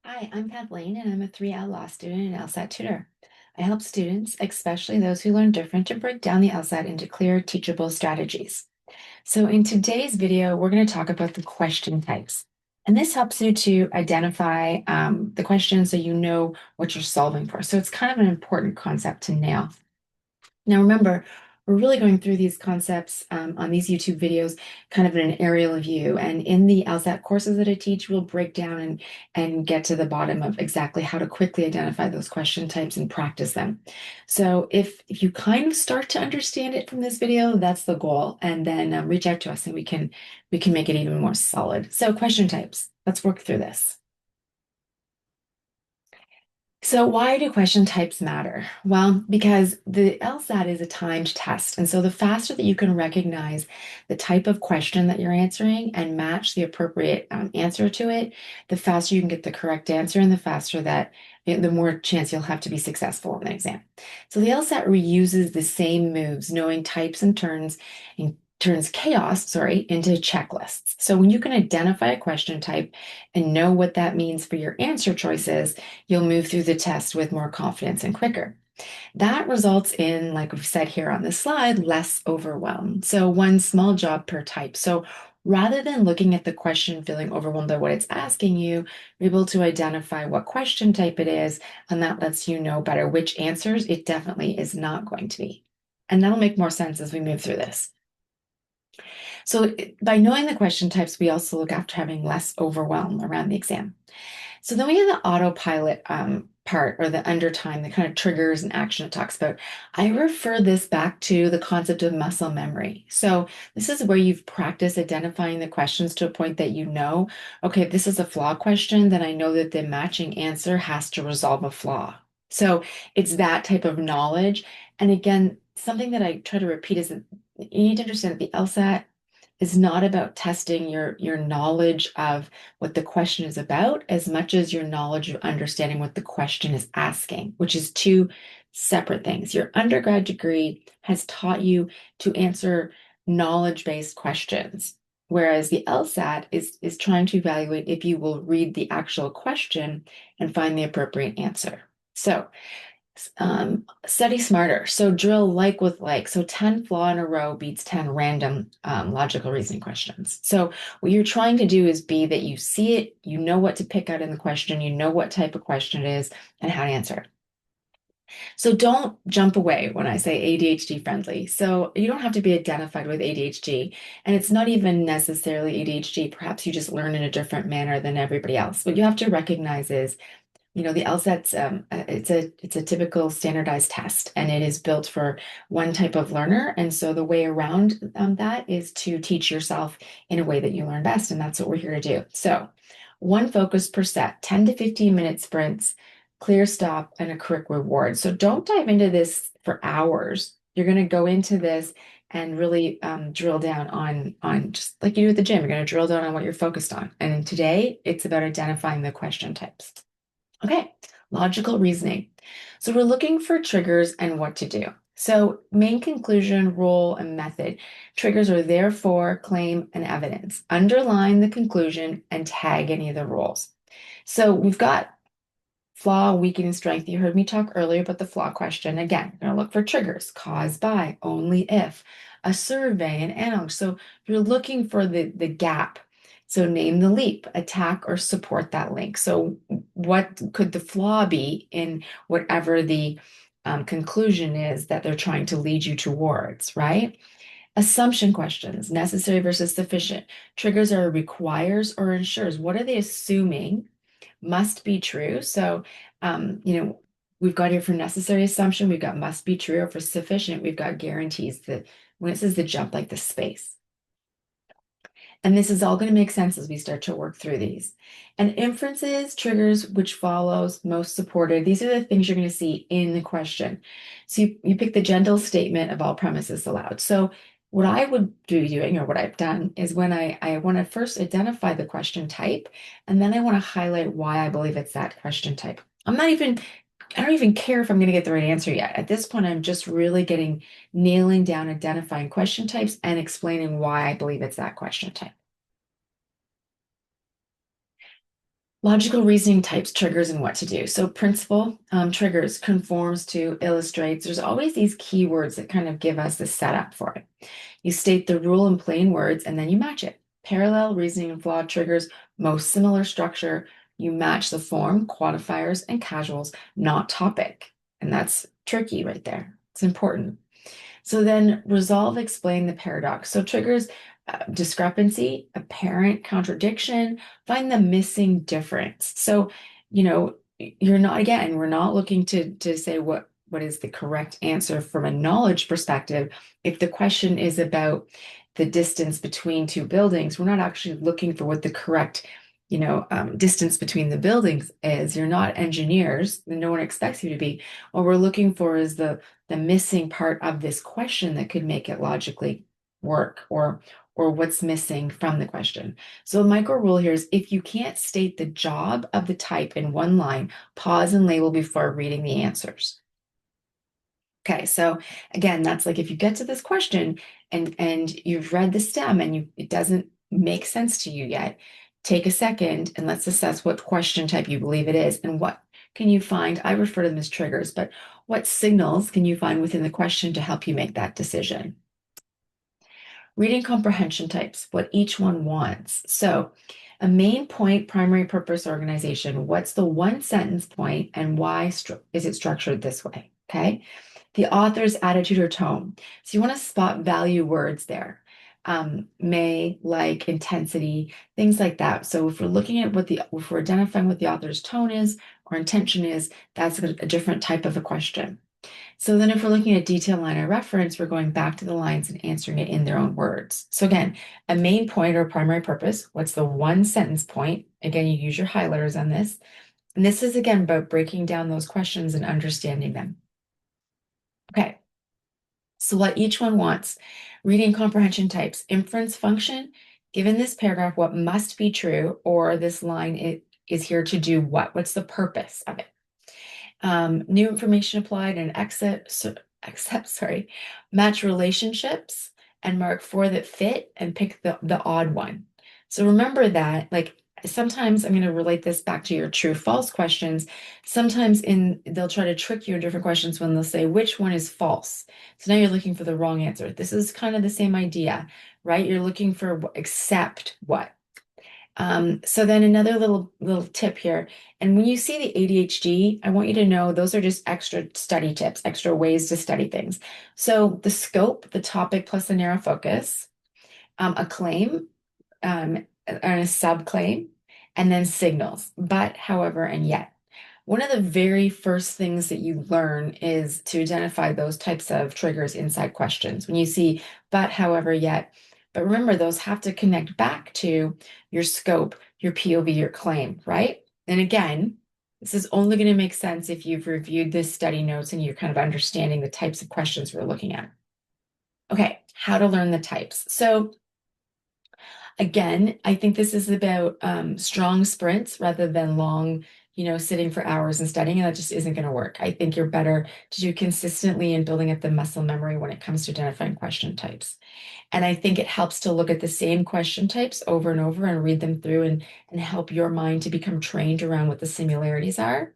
Hi, I'm Kathleen, and I'm a 3L law student and LSAT tutor. I help students, especially those who learn different, to break down the LSAT into clear, teachable strategies. So in today's video, we're going to talk about the question types. And this helps you to identify the question so you know what you're solving for. So it's kind of an important concept to nail. Now, remember, we're really going through these concepts on these YouTube videos, kind of in an aerial view. And in the LSAT courses that I teach, we'll break down and get to the bottom of exactly how to quickly identify those question types and practice them. So if you kind of start to understand it from this video, that's the goal. And then reach out to us and we can make it even more solid. So question types, let's work through this. So why do question types matter? Well, because the LSAT is a timed test. And so the faster that you can recognize the type of question that you're answering and match the appropriate answer to it, the faster you can get the correct answer and the faster that the more chance you'll have to be successful in the exam. So the LSAT reuses the same moves, knowing types and turns chaos, into checklists. So when you can identify a question type and know what that means for your answer choices, you'll move through the test with more confidence and quicker. That results in, like we've said here on this slide, less overwhelm. So one small job per type. So rather than looking at the question, feeling overwhelmed by what it's asking you, you're able to identify what question type it is, and that lets you know better which answers it definitely is not going to be. And that'll make more sense as we move through this. So by knowing the question types, we also look after having less overwhelm around the exam. So then we have the autopilot part, or the under time, the kind of triggers and action it talks about. I refer this back to the concept of muscle memory. So this is where you've practiced identifying the questions to a point that you know, okay, if this is a flaw question, then I know that the matching answer has to resolve a flaw. So it's that type of knowledge. And again, something that I try to repeat is that you need to understand that the LSAT is not about testing your knowledge of what the question is about as much as your knowledge of understanding what the question is asking, which is two separate things. Your undergrad degree has taught you to answer knowledge-based questions, whereas the LSAT is trying to evaluate if you will read the actual question and find the appropriate answer. So study smarter. So drill like with like. So 10 flaw in a row beats 10 random logical reasoning questions. So what you're trying to do is be that you see it, you know what to pick out in the question, you know what type of question it is and how to answer it. So don't jump away when I say ADHD friendly. So you don't have to be identified with ADHD, and it's not even necessarily ADHD. Perhaps you just learn in a different manner than everybody else. What you have to recognize is the LSAT's it's a typical standardized test, and it is built for one type of learner. And so the way around that is to teach yourself in a way that you learn best, and that's what we're here to do. So one focus per set, 10 to 15 minute sprints, clear stop, and a quick reward. So don't dive into this for hours. You're going to go into this and really drill down on just like you do at the gym. You're going to drill down on what you're focused on. And today it's about identifying the question types. Okay, logical reasoning. So we're looking for triggers and what to do. So main conclusion, rule, and method. Triggers are therefore, claim, and evidence. Underline the conclusion and tag any of the rules. So we've got flaw, weakening, strength. You heard me talk earlier about the flaw question. Again, you're going to look for triggers, caused by, only if, a survey, an analog. So you're looking for the gap. So name the leap, attack, or support that link. So what could the flaw be in whatever the conclusion is that they're trying to lead you towards, right? Assumption questions, necessary versus sufficient. Triggers are requires or ensures. What are they assuming must be true? So, we've got here for necessary assumption, we've got must be true, or for sufficient, we've got guarantees that when it says the jump, like the space. And this is all going to make sense as we start to work through these. And inferences, triggers, which follows, most supported. These are the things you're going to see in the question. So you pick the general statement of all premises allowed. So what I would be doing, or what I've done, is when I want to first identify the question type, and then I want to highlight why I believe it's that question type. I don't even care if I'm going to get the right answer yet. At this point, I'm just really nailing down, identifying question types and explaining why I believe it's that question type. Logical reasoning types, triggers, and what to do. So principle, triggers, conforms to, illustrates. There's always these keywords that kind of give us the setup for it. You state the rule in plain words and then you match it. Parallel, reasoning, and flaw triggers, most similar structure. You match the form, quantifiers, and casuals, not topic. And that's tricky right there. It's important. So then resolve, explain the paradox. So triggers discrepancy, apparent contradiction, find the missing difference. So, you're not, again, we're not looking to say what is the correct answer from a knowledge perspective. If the question is about the distance between two buildings, we're not actually looking for what the correct distance between the buildings is. You're not engineers, and no one expects you to be. What we're looking for is the missing part of this question that could make it logically work, or what's missing from the question. So a micro rule here is if you can't state the job of the type in one line, pause and label before reading the answers. Okay, so again, that's like if you get to this question and you've read the stem and it doesn't make sense to you yet, take a second and let's assess what question type you believe it is and what can you find. I refer to them as triggers, but what signals can you find within the question to help you make that decision? Reading comprehension types, what each one wants. So a main point, primary purpose organization. What's the one sentence point and why is it structured this way? Okay. The author's attitude or tone. So you want to spot value words there. May, like, intensity, things like that. So if we're looking at if we're identifying what the author's tone is or intention is, that's a different type of a question. So then if we're looking at detail line of reference, we're going back to the lines and answering it in their own words. So again, a main point or primary purpose, what's the one sentence point? Again, you use your highlighters on this. And this is again about breaking down those questions and understanding them. Okay, so what each one wants. Reading comprehension types, inference function, given this paragraph, what must be true, or this line is here to do what? What's the purpose of it? New information applied and accept, match relationships and mark four that fit and pick the odd one. So remember that, like, sometimes I'm going to relate this back to your true false questions. Sometimes they'll try to trick you in different questions when they'll say which one is false. So now you're looking for the wrong answer. This is kind of the same idea, right? You're looking for except what. So then another little tip here, and when you see the ADHD, I want you to know those are just extra study tips, extra ways to study things. So the scope, the topic plus the narrow focus, a claim, and a subclaim, and then signals, but, however, and yet. One of the very first things that you learn is to identify those types of triggers inside questions. When you see but, however, yet, but remember, those have to connect back to your scope, your POV, your claim, right? And again, this is only going to make sense if you've reviewed this study notes and you're kind of understanding the types of questions we're looking at. Okay, how to learn the types. So again, I think this is about strong sprints rather than long, sitting for hours and studying, and that just isn't going to work. I think you're better to do consistently and building up the muscle memory when it comes to identifying question types. And I think it helps to look at the same question types over and over and read them through and help your mind to become trained around what the similarities are.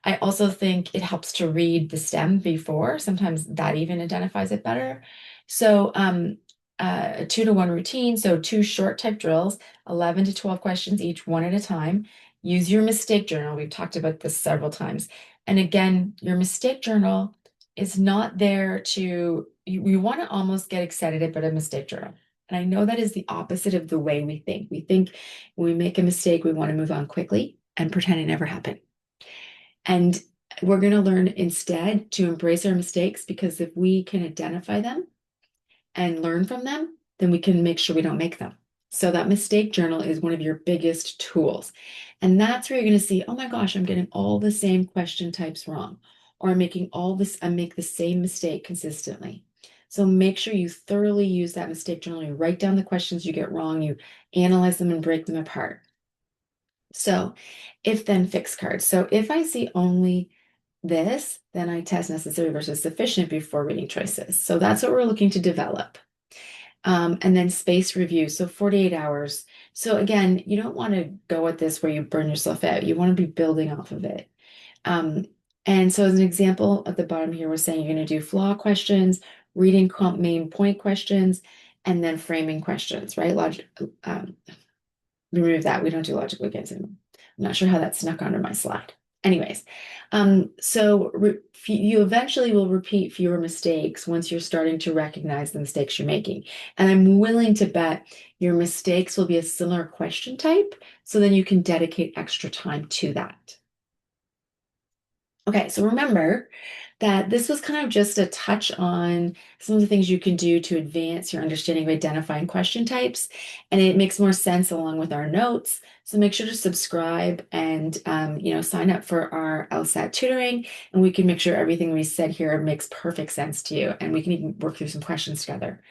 I also think it helps to read the stem before. Sometimes that even identifies it better. So a 2-to-1 routine, so 2 short type drills, 11 to 12 questions each, one at a time. Use your mistake journal. We've talked about this several times. And again, your mistake journal is not there you want to almost get excited about a mistake journal. And I know that is the opposite of the way we think. We think when we make a mistake, we want to move on quickly and pretend it never happened. And we're going to learn instead to embrace our mistakes, because if we can identify them and learn from them, then we can make sure we don't make them. So that mistake journal is one of your biggest tools. And that's where you're going to see, oh my gosh, I'm getting all the same question types wrong, or I make the same mistake consistently. So make sure you thoroughly use that mistake journal. You write down the questions you get wrong, you analyze them and break them apart. So if then fixed cards. So if I see only this, then I test necessary versus sufficient before reading choices. So that's what we're looking to develop. And then space review, so 48 hours. So again, you don't want to go at this where you burn yourself out. You want to be building off of it. Um, and so as an example at the bottom here, we're saying you're going to do flaw questions, reading main point questions, and then framing questions, right? Logic, um, remove that. We don't do logical games anymore. I'm not sure how that snuck onto my slide. Anyways, you eventually will repeat fewer mistakes once you're starting to recognize the mistakes you're making. And I'm willing to bet your mistakes will be a similar question type, so then you can dedicate extra time to that. Okay, so remember that this was kind of just a touch on some of the things you can do to advance your understanding of identifying question types, and it makes more sense along with our notes. So make sure to subscribe and sign up for our LSAT tutoring, and we can make sure everything we said here makes perfect sense to you, and we can even work through some questions together.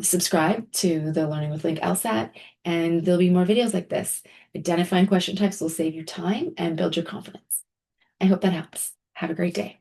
Subscribe to the Learning with Link LSAT, and there'll be more videos like this. Identifying question types will save you time and build your confidence. I hope that helps. Have a great day.